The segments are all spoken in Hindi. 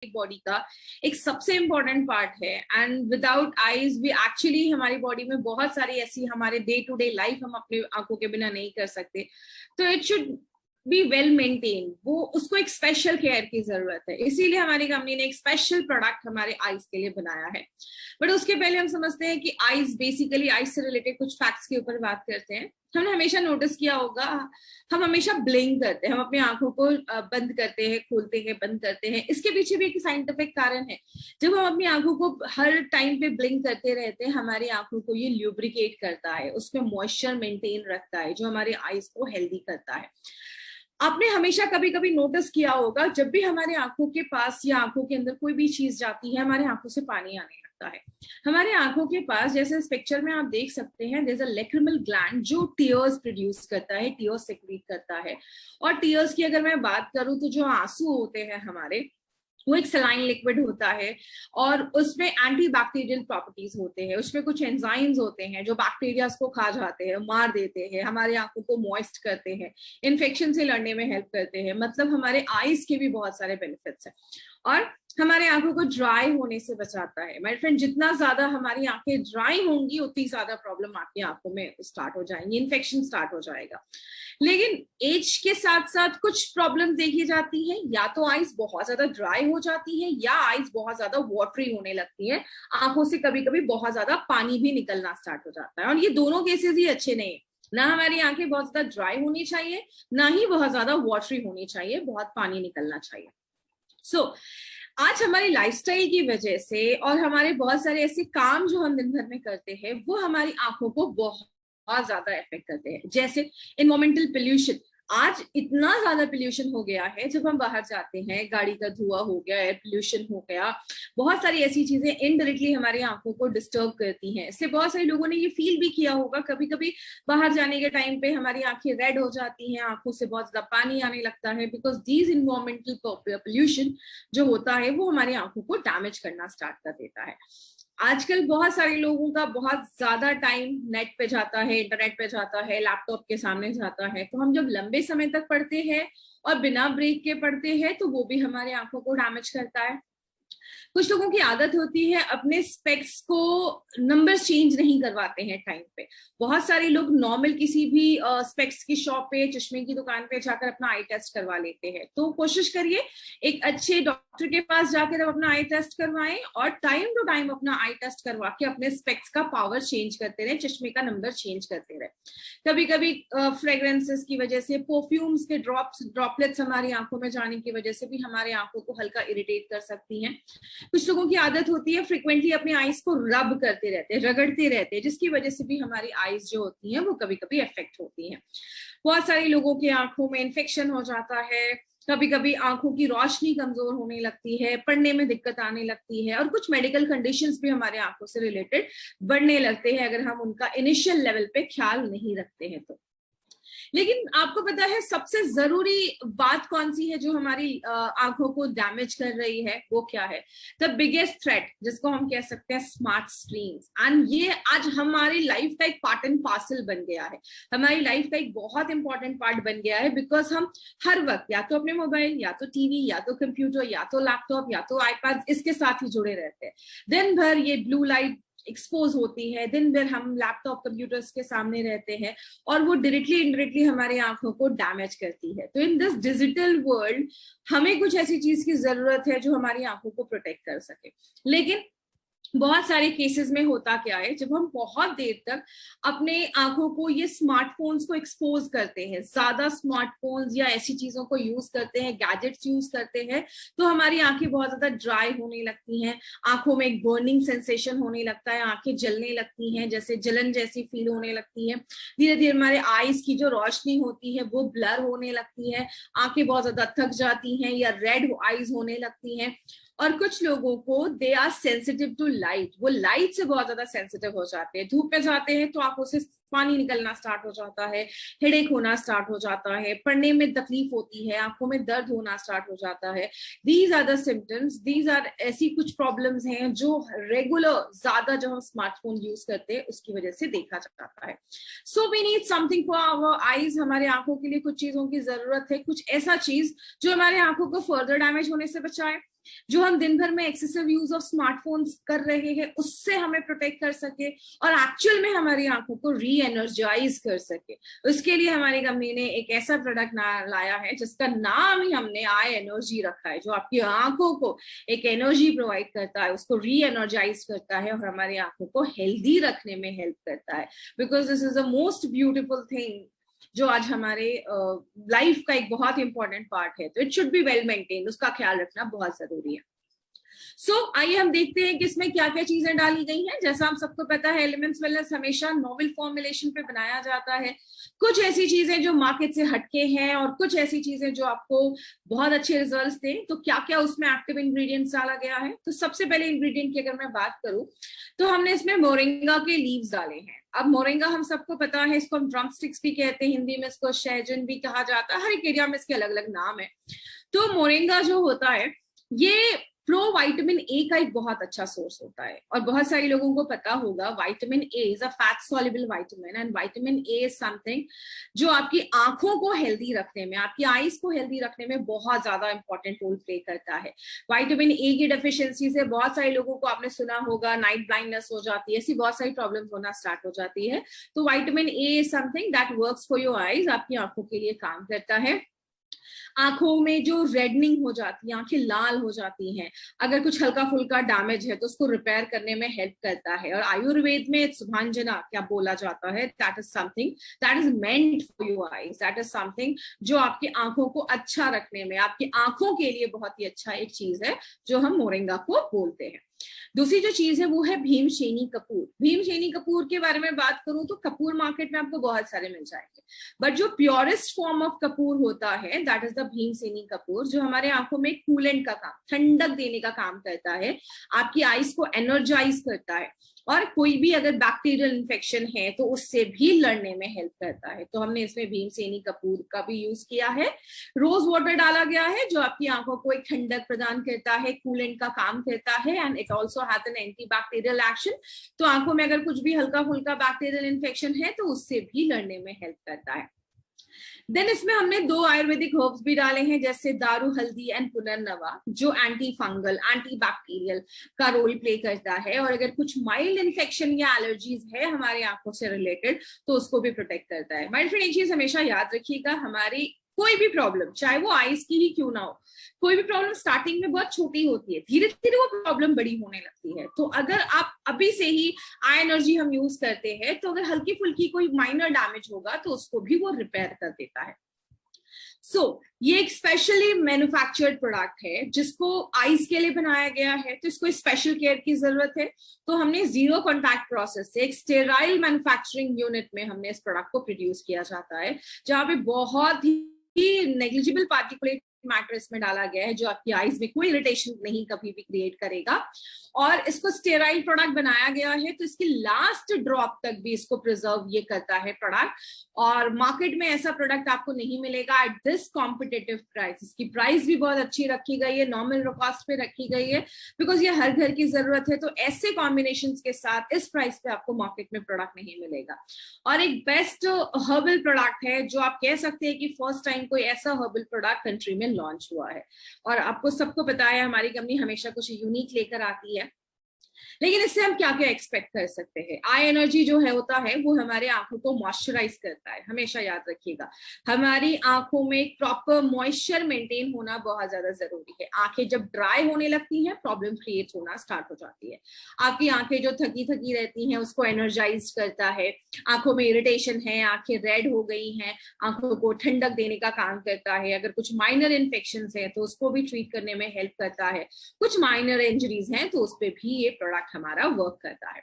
बॉडी का एक सबसे इंपॉर्टेंट पार्ट है। एंड विदाउट आईज भी एक्चुअली हमारी बॉडी में बहुत सारी ऐसी हमारे डे टू डे लाइफ हम अपने आंखों के बिना नहीं कर सकते, तो it should be well maintain. वो उसको एक स्पेशल केयर की जरूरत है, इसीलिए हमारी कंपनी ने एक स्पेशल प्रोडक्ट हमारे आईज के लिए बनाया है। बट उसके पहले हम समझते हैं कि आईज, बेसिकली आईज से रिलेटेड कुछ फैक्ट्स के ऊपर बात करते हैं। हमने हमेशा नोटिस किया होगा, हम हमेशा ब्लिंक करते हैं, हम अपनी आंखों को बंद करते हैं, खोलते हैं, बंद करते हैं। इसके पीछे भी एक साइंटिफिक कारण है। जब हम अपनी आंखों को हर टाइम पे ब्लिंक करते रहते हैं, हमारी आंखों को ये ल्यूब्रिकेट करता है, उसमें मॉइस्चर मेंटेन रखता है, जो हमारी आईज को हेल्दी करता है। आपने हमेशा कभी कभी नोटिस किया होगा, जब भी हमारे आंखों के पास या आंखों के अंदर कोई भी चीज जाती है, हमारे आंखों से पानी आने लगता है। हमारे आंखों के पास, जैसे इस पिक्चर में आप देख सकते हैं, there is a lacrimal gland जो टीयर्स प्रोड्यूस करता है, टीयर्स सेक्रीट करता है। और टीयर्स की अगर मैं बात करूं तो जो आंसू होते हैं हमारे, वो एक सलाइन लिक्विड होता है और उसमें एंटीबैक्टीरियल प्रॉपर्टीज होते हैं। उसमें कुछ एंजाइम्स होते हैं जो बैक्टीरियाज को खा जाते हैं, मार देते हैं, हमारे आंखों को मॉइस्ट करते हैं, इन्फेक्शन से लड़ने में हेल्प करते हैं। मतलब हमारे आईज के भी बहुत सारे बेनिफिट्स हैं और हमारे आंखों को ड्राई होने से बचाता है। माय फ्रेंड, जितना ज्यादा हमारी आंखें ड्राई होंगी उतनी ज्यादा प्रॉब्लम आपकी आंखों में स्टार्ट हो जाएंगी, इन्फेक्शन स्टार्ट हो जाएगा। लेकिन एज के साथ साथ कुछ प्रॉब्लम देखी जाती है, या तो आईज बहुत ज्यादा ड्राई हो जाती है या आईज बहुत ज्यादा वाटरी होने लगती है, आंखों से कभी कभी बहुत ज्यादा पानी भी निकलना स्टार्ट हो जाता है। और ये दोनों केसेस ही अच्छे नहीं है। ना हमारी आंखें बहुत ज्यादा ड्राई होनी चाहिए, ना ही बहुत ज्यादा वाटरी होनी चाहिए, बहुत पानी निकलना चाहिए। आज हमारी लाइफस्टाइल की वजह से और हमारे बहुत सारे ऐसे काम जो हम दिन भर में करते हैं, वो हमारी आंखों को बहुत ज्यादा इफेक्ट करते हैं। जैसे एनवायरमेंटल पोल्यूशन, आज इतना ज्यादा पोल्यूशन हो गया है, जब हम बाहर जाते हैं, गाड़ी का धुआं हो गया, एयर पोल्यूशन हो गया, बहुत सारी ऐसी चीजें इनडायरेक्टली हमारी आंखों को डिस्टर्ब करती हैं। इसलिए बहुत सारे लोगों ने ये फील भी किया होगा, कभी कभी बाहर जाने के टाइम पे हमारी आंखें रेड हो जाती हैं, आंखों से बहुत ज्यादा पानी आने लगता है, बिकॉज दीज इन्वायरमेंटल पोल्यूशन जो होता है वो हमारी आंखों को डैमेज करना स्टार्ट कर देता है। आजकल बहुत सारे लोगों का बहुत ज्यादा टाइम नेट पे जाता है, इंटरनेट पे जाता है, लैपटॉप के सामने जाता है। तो हम जब लंबे समय तक पढ़ते हैं और बिना ब्रेक के पढ़ते हैं, तो वो भी हमारे आंखों को डैमेज करता है। कुछ लोगों की आदत होती है अपने स्पेक्स को नंबर चेंज नहीं करवाते हैं टाइम पे। बहुत सारे लोग नॉर्मल किसी भी स्पेक्स की शॉप पे, चश्मे की दुकान पे जाकर अपना आई टेस्ट करवा लेते हैं। तो कोशिश करिए एक अच्छे डॉक्टर के पास जाकर अपना आई टेस्ट करवाएं और टाइम टू टाइम अपना आई टेस्ट करवा के अपने स्पेक्स का पावर चेंज करते रहे, चश्मे का नंबर चेंज करते रहे। कभी कभी फ्रेग्रेंसेस की वजह से, परफ्यूम्स के ड्रॉपलेट्स हमारी आंखों में जाने की वजह से भी हमारे आंखों को हल्का इरिटेट कर सकती हैं। कुछ लोगों की आदत होती है फ्रिक्वेंटली अपने आईज को रब करते रहते हैं, रगड़ते रहते हैं, जिसकी वजह से भी हमारी आईज जो होती हैं वो कभी कभी अफेक्ट होती हैं। बहुत सारे लोगों की आंखों में इन्फेक्शन हो जाता है, कभी कभी आंखों की रोशनी कमजोर होने लगती है, पढ़ने में दिक्कत आने लगती है, और कुछ मेडिकल कंडीशंस भी हमारे आंखों से रिलेटेड बढ़ने लगते हैं अगर हम उनका इनिशियल लेवल पे ख्याल नहीं रखते हैं तो। लेकिन आपको पता है सबसे जरूरी बात कौन सी है जो हमारी आंखों को डैमेज कर रही है? वो क्या है? द बिगेस्ट थ्रेट, जिसको हम कह सकते हैं स्मार्ट स्क्रीन्स। एंड ये आज हमारी लाइफ का एक पार्ट एंड पार्सल बन गया है, हमारी लाइफ का एक बहुत इंपॉर्टेंट पार्ट बन गया है। बिकॉज हम हर वक्त या तो अपने मोबाइल, या तो टीवी, या तो कंप्यूटर, या तो लैपटॉप, या तो आईपैड, इसके साथ ही जुड़े रहते हैं। दिन भर ये ब्लू लाइट एक्सपोज होती है, दिन भर हम लैपटॉप कंप्यूटर्स के सामने रहते हैं और वो डायरेक्टली इनडायरेक्टली हमारी आंखों को डैमेज करती है। तो इन दिस डिजिटल वर्ल्ड हमें कुछ ऐसी चीज की जरूरत है जो हमारी आंखों को प्रोटेक्ट कर सके। लेकिन बहुत सारे केसेस में होता क्या है, जब हम बहुत देर तक अपने आंखों को ये स्मार्टफोन्स को एक्सपोज करते हैं, ज्यादा स्मार्टफोन्स या ऐसी चीजों को यूज करते हैं, गैजेट्स यूज करते हैं, तो हमारी आंखें बहुत ज्यादा ड्राई होने लगती हैं, आंखों में एक बर्निंग सेंसेशन होने लगता है, आंखें जलने लगती हैं, जैसे जलन जैसी फील होने लगती है। धीरे धीरे हमारे आईज की जो रोशनी होती है वो ब्लर होने लगती है, आंखें बहुत ज्यादा थक जाती हैं या रेड आईज होने लगती हैं। और कुछ लोगों को they are sensitive to light, वो लाइट से बहुत ज्यादा सेंसिटिव हो जाते हैं। धूप में जाते हैं तो आंखों से पानी निकलना स्टार्ट हो जाता है, हेडेक होना स्टार्ट हो जाता है, पढ़ने में तकलीफ होती है, आंखों में दर्द होना स्टार्ट हो जाता है। These are the symptoms, these are ऐसी कुछ प्रॉब्लम्स हैं जो रेगुलर ज्यादा जब हम स्मार्टफोन यूज करते हैं उसकी वजह से देखा जाता है। So we need something for our eyes, हमारे आंखों के लिए कुछ चीजों की जरूरत है, कुछ ऐसा चीज जो हमारे आंखों को फर्दर डैमेज होने से बचाए, जो हम दिन भर में एक्सेसिव यूज ऑफ स्मार्टफोन्स कर रहे हैं उससे हमें प्रोटेक्ट कर सके और एक्चुअल में हमारी आंखों को री एनर्जाइज कर सके। उसके लिए हमारी कंपनी ने एक ऐसा प्रोडक्ट लाया है जिसका नाम ही हमने आई एनर्जी रखा है, जो आपकी आंखों को एक एनर्जी प्रोवाइड करता है, उसको री एनर्जाइज करता है और हमारी आंखों को हेल्दी रखने में हेल्प करता है। Because this is the most beautiful thing जो आज हमारे लाइफ का एक बहुत इंपॉर्टेंट पार्ट है, तो it should be well maintained, उसका ख्याल रखना बहुत जरूरी है। आइए हम देखते हैं कि इसमें क्या क्या चीजें डाली गई हैं। जैसा हम सबको पता है एलिमेंट्स वेलनेस हमेशा नोवेल फॉर्मुलेशन पे बनाया जाता है। कुछ ऐसी चीजें जो मार्केट से हटके हैं और कुछ ऐसी चीजें जो आपको बहुत अच्छे रिजल्ट्स दें। तो क्या क्या उसमें एक्टिव इंग्रेडिएंट्स डाला गया है? तो सबसे पहले इंग्रेडिएंट की अगर मैं बात करूं तो हमने इसमें मोरिंगा के लीव्स डाले हैं। अब मोरिंगा हम सबको पता है, इसको हम ड्रम स्टिक्स भी कहते हैं, हिंदी में इसको शहजन भी कहा जाता है, हर एक एरिया में इसके अलग अलग नाम है। तो मोरिंगा जो होता है ये प्रो विटामिन ए का एक बहुत अच्छा सोर्स होता है और बहुत सारे लोगों को पता होगा vitamin A is a fat soluble vitamin and vitamin A is something जो आपकी आंखों को हेल्दी रखने में, आपकी आईज को हेल्दी रखने में बहुत ज्यादा इंपॉर्टेंट रोल प्ले करता है। विटामिन ए की डेफिशिएंसी से बहुत सारे लोगों को आपने सुना होगा नाइट ब्लाइंडनेस हो जाती है, ऐसी बहुत सारी प्रॉब्लम्स होना स्टार्ट हो जाती है। तो vitamin A is something that works for your eyes, आपकी आंखों के लिए काम करता है। आंखों में जो रेडनिंग हो जाती है, आंखें लाल हो जाती हैं, अगर कुछ हल्का फुल्का डैमेज है तो उसको रिपेयर करने में हेल्प करता है। और आयुर्वेद में सुभांजना क्या बोला जाता है, that is something that is meant for your eyes, that is something जो आपकी आंखों को अच्छा रखने में, आपकी आंखों के लिए बहुत ही अच्छा एक चीज है जो हम मोरिंगा को बोलते हैं। दूसरी जो चीज है वो है भीमशेनी कपूर। भीमशेनी कपूर के बारे में बात करूं तो कपूर मार्केट में आपको बहुत सारे मिल जाएंगे, बट जो प्योरेस्ट फॉर्म ऑफ कपूर होता है दैट इज द भीमशेनी कपूर, जो हमारे आंखों में कूलेंट का काम, ठंडक देने का काम करता है, आपकी आईज को एनर्जाइज करता है और कोई भी अगर बैक्टीरियल इन्फेक्शन है तो उससे भी लड़ने में हेल्प करता है। तो हमने इसमें भीमशेनी कपूर का भी यूज किया है। रोज वाटर डाला गया है जो आपकी आंखों को एक ठंडक प्रदान करता है, कूलेंट का काम करता है and it also has an antibacterial action. तो आंखों में अगर कुछ भी हल्का फुल्का बैक्टीरियल इन्फेक्शन है तो उससे भी लड़ने में हेल्प करता है। देन इसमें हमने 2 आयुर्वेदिक हर्ब्स भी डाले हैं जैसे दारू हल्दी एंड पुनर्नवा, जो एंटी फंगल एंटी बैक्टीरियल का रोल प्ले करता है और अगर कुछ माइल्ड इन्फेक्शन या एलर्जीज है हमारे आंखों से रिलेटेड तो उसको भी प्रोटेक्ट करता है। माय फ्रेंड एक चीज हमेशा याद रखिएगा, हमारी कोई भी प्रॉब्लम चाहे वो आईज की ही क्यों ना हो, कोई भी प्रॉब्लम स्टार्टिंग में बहुत छोटी होती है, धीरे धीरे वो प्रॉब्लम बड़ी होने लगती है। तो अगर आप अभी से ही आई एनर्जी हम यूज करते हैं तो अगर हल्की फुल्की कोई माइनर डैमेज होगा तो उसको भी वो रिपेयर कर देता है। ये एक स्पेशली मैन्युफैक्चर्ड प्रोडक्ट है जिसको आईज के लिए बनाया गया है, तो इसको स्पेशल केयर की जरूरत है। तो हमने 0 कॉन्टैक्ट प्रोसेस से एक स्टेराइल मैन्युफैक्चरिंग यूनिट में हमने इस प्रोडक्ट को प्रोड्यूस किया जाता है, जहां पे बहुत ही नेग्लिजिबल पार्टिकुलेट मैटर इसमें डाला गया है जो आपकी आईज में कोई इरिटेशन नहीं कभी भी क्रिएट करेगा और इसको स्टेराइल प्रोडक्ट बनाया गया है। तो इसकी लास्ट ड्रॉप तक भी इसको प्रिजर्व ये करता है प्रोडक्ट और मार्केट में ऐसा प्रोडक्ट आपको नहीं मिलेगा एट दिस कॉम्पिटिटिव प्राइस। इसकी प्राइस भी बहुत अच्छी रखी गई है, नॉर्मल कॉस्ट पे रखी गई है बिकॉज ये हर घर की जरूरत है। तो ऐसे कॉम्बिनेशन के साथ इस प्राइस पे आपको मार्केट में प्रोडक्ट नहीं मिलेगा और एक बेस्ट हर्बल प्रोडक्ट है जो आप कह सकते हैं कि फर्स्ट टाइम कोई ऐसा हर्बल प्रोडक्ट कंट्री में लॉन्च हुआ है। और आपको सबको पता है हमारी कंपनी हमेशा कुछ यूनिक लेकर आती है, लेकिन इससे हम क्या क्या एक्सपेक्ट कर सकते हैं। आई एनर्जी जो है होता है वो हमारे आंखों को मॉइस्चराइज करता है, हमेशा याद रखिएगा हमारी आंखों में प्रॉपर मॉइस्चर मेंटेन होना बहुत ज्यादा जरूरी है। आंखें जब ड्राई होने लगती हैं प्रॉब्लम क्रिएट होना स्टार्ट हो जाती है। आपकी आंखें जो थकी थकी रहती हैं उसको एनर्जाइज करता है, आंखों में इरिटेशन है, आंखें रेड हो गई हैं, आंखों को ठंडक देने का काम करता है। अगर कुछ माइनर इन्फेक्शन है तो उसको भी ट्रीट करने में हेल्प करता है, कुछ माइनर इंजरीज हैं तो उस पर भी ये प्रोडक्ट हमारा वर्क करता है।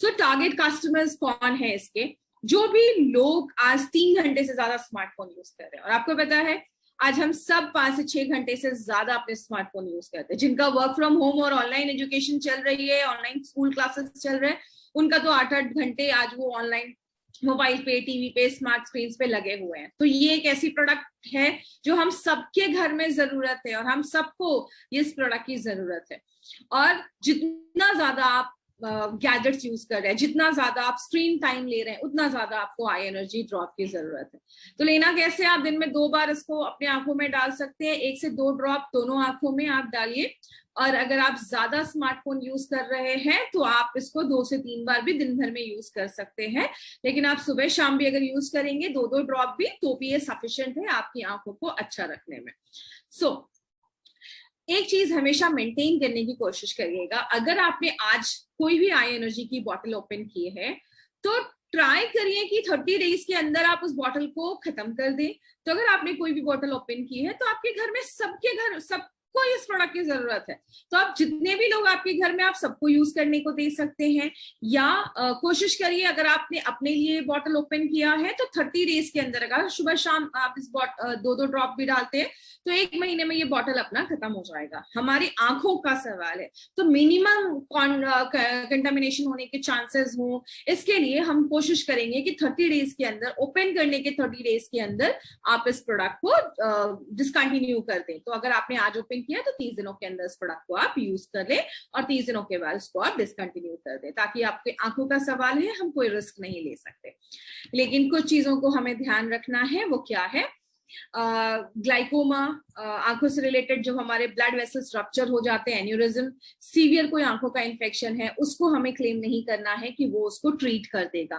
सो टारगेट कस्टमर्स कौन है इसके? जो भी लोग आज 3 घंटे से ज्यादा स्मार्टफोन यूज कर रहे हैं, और आपको पता है आज हम सब 5 से 6 घंटे से ज्यादा अपने स्मार्टफोन यूज करते हैं। जिनका वर्क फ्रॉम होम और ऑनलाइन एजुकेशन चल रही है, ऑनलाइन स्कूल क्लासेस चल रहे हैं, उनका तो 8-8 घंटे आज वो ऑनलाइन मोबाइल पे, टीवी पे, स्मार्ट स्क्रीन पे लगे हुए हैं। तो ये एक ऐसी प्रोडक्ट है जो हम सबके घर में जरूरत है और हम सबको इस प्रोडक्ट की जरूरत है। और जितना ज्यादा आप गैजेट्स यूज कर रहे हैं, जितना ज्यादा आप स्क्रीन टाइम ले रहे हैं, उतना ज्यादा आपको आई एनर्जी ड्रॉप की जरूरत है। तो लेना कैसे, आप दिन में 2 बार इसको अपने आंखों में डाल सकते हैं, 1 से 2 ड्रॉप दोनों आंखों में आप डालिए। और अगर आप ज्यादा स्मार्टफोन यूज कर रहे हैं तो आप इसको 2 से 3 बार भी दिन भर में यूज कर सकते हैं। लेकिन आप सुबह शाम भी अगर यूज करेंगे 2-2 ड्रॉप भी, तो भी ये सफिशिएंट है आपकी आंखों को अच्छा रखने में। एक चीज हमेशा मेंटेन करने की कोशिश करिएगा, अगर आपने आज कोई भी आई एनर्जी की बॉटल ओपन की है तो ट्राई करिए कि 30 डेज के अंदर आप उस बॉटल को खत्म कर दें। तो अगर आपने कोई भी बॉटल ओपन की है तो आपके घर में सबको इस प्रोडक्ट की जरूरत है, तो आप जितने भी लोग आपके घर में, आप सबको यूज करने को दे सकते हैं। या कोशिश करिए, अगर आपने अपने लिए बॉटल ओपन किया है तो 30 डेज के अंदर अगर सुबह शाम आप इस 2-2 ड्रॉप भी डालते हैं तो 1 महीने में ये बॉटल अपना खत्म हो जाएगा। हमारी आंखों का सवाल है, तो मिनिमम कंटामिनेशन होने के चांसेस हो, इसके लिए हम कोशिश करेंगे कि 30 डेज के अंदर, ओपन करने के 30 डेज के अंदर आप इस प्रोडक्ट को डिसकंटिन्यू कर दें। तो अगर आपने आज ओपन किया तो 30 दिनों के अंदर इस प्रोडक्ट को आप यूज कर लें और 30 दिनों के बाद इसको आप डिसकंटिन्यू कर दें, ताकि आपके आंखों का सवाल है, हम कोई रिस्क नहीं ले सकते। लेकिन कुछ चीजों को हमें ध्यान रखना है, वो क्या है, ग्लाइकोमा, आंखों से रिलेटेड जो हमारे ब्लड वेसल्स रप्चर हो जाते हैं, एन्यूरिज्म, सीवियर कोई आंखों का इन्फेक्शन है, उसको हमें क्लेम नहीं करना है कि वो उसको ट्रीट कर देगा।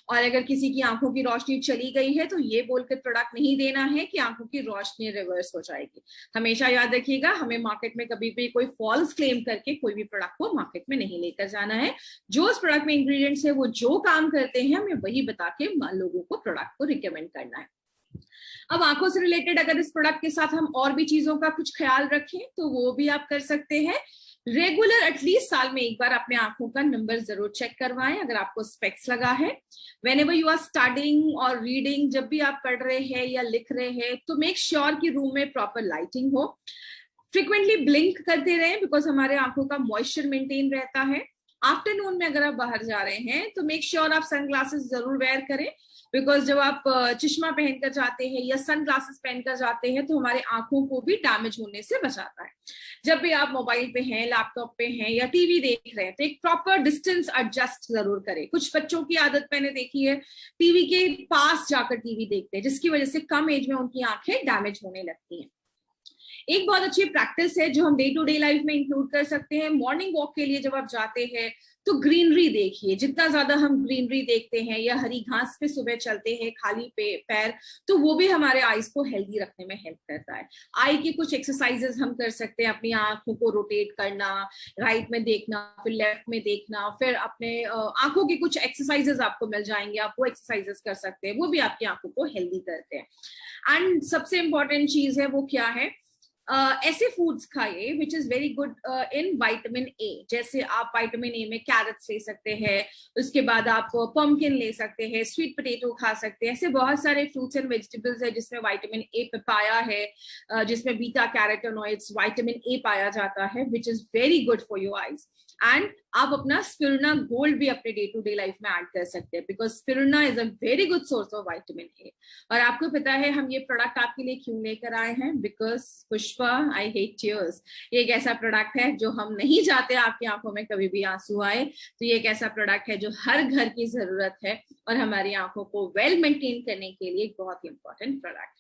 और अगर किसी की आंखों की रोशनी चली गई है तो ये बोलकर प्रोडक्ट नहीं देना है कि आंखों की रोशनी रिवर्स हो जाएगी। हमेशा याद रखिएगा, हमें मार्केट में कभी भी कोई फॉल्स क्लेम करके कोई भी प्रोडक्ट को मार्केट में नहीं लेकर जाना है। जो उस प्रोडक्ट में इंग्रेडिएंट्स है, वो जो काम करते हैं, हमें वही बता के लोगों को प्रोडक्ट को रिकमेंड करना है। अब आंखों से रिलेटेड अगर इस प्रोडक्ट के साथ हम और भी चीजों का कुछ ख्याल रखें तो वो भी आप कर सकते हैं। रेगुलर एटलीस्ट साल में एक बार अपने आंखों का नंबर जरूर चेक करवाएं अगर आपको स्पेक्स लगा है। व्हेनेवर यू आर स्टडिंग और रीडिंग, जब भी आप पढ़ रहे हैं या लिख रहे हैं, तो मेक श्योर कि रूम में प्रॉपर लाइटिंग हो। फ्रिक्वेंटली ब्लिंक करते रहें, बिकॉज हमारे आंखों का मॉइस्चर मेंटेन रहता है। आफ्टरनून में अगर आप बाहर जा रहे हैं तो मेक श्योर आप सनग्लासेस जरूर वेयर करें, बिकॉज जब आप चश्मा पहनकर जाते हैं या सनग्लासेस पहनकर जाते हैं तो हमारे आंखों को भी डैमेज होने से बचाता है। जब भी आप मोबाइल पे हैं, लैपटॉप पे हैं या टीवी देख रहे हैं तो एक प्रॉपर डिस्टेंस एडजस्ट जरूर करें। कुछ बच्चों की आदत मैंने देखी है, टीवी के पास जाकर टीवी देखते हैं, जिसकी वजह से कम एज में उनकी आंखें डैमेज होने लगती हैं। एक बहुत अच्छी प्रैक्टिस है जो हम डे टू डे लाइफ में इंक्लूड कर सकते हैं। मॉर्निंग वॉक के लिए जब आप जाते हैं तो ग्रीनरी देखिए, जितना ज्यादा हम ग्रीनरी देखते हैं या हरी घास पे सुबह चलते हैं खाली पैर, तो वो भी हमारे आईज को हेल्दी रखने में हेल्प करता है। आई की कुछ एक्सरसाइजेस हम कर सकते हैं, अपनी आंखों को रोटेट करना, राइट में देखना, फिर लेफ्ट में देखना, फिर अपने आंखों की कुछ एक्सरसाइजेस आपको मिल जाएंगे, आप वो एक्सरसाइजेस कर सकते हैं, वो भी आपकी आंखों को हेल्दी करते हैं। एंड सबसे इंपॉर्टेंट चीज है वो क्या है, ऐसे फूड्स खाइए which is very good in vitamin A. जैसे आप विटामिन ए में कैरेट्स ले सकते हैं, उसके बाद आप पम्पकिन ले सकते हैं, स्वीट पोटैटो खा सकते हैं। ऐसे बहुत सारे फ्रूट्स एंड वेजिटेबल्स है जिसमें विटामिन ए पाया है, जिसमें बीटा कैरोटीनॉइड्स, विटामिन ए पाया जाता है, which is very good for your eyes. And आप अपना स्पिरुलिना गोल्ड भी अपने डे टू डे लाइफ में ऐड कर सकते हैं, because spirulina is a very good source of vitamin A. और आपको पता है हम ये प्रोडक्ट आपके लिए क्यों लेकर आए हैं, because Pushpa I hate tears, ये एक ऐसा प्रोडक्ट है जो हम नहीं चाहते आपकी आंखों में कभी भी आंसू आए। तो ये एक ऐसा प्रोडक्ट है जो हर घर की जरूरत है और हमारी आंखों को वेल मेंटेन करने के लिए एक बहुत ही इंपॉर्टेंट प्रोडक्ट है।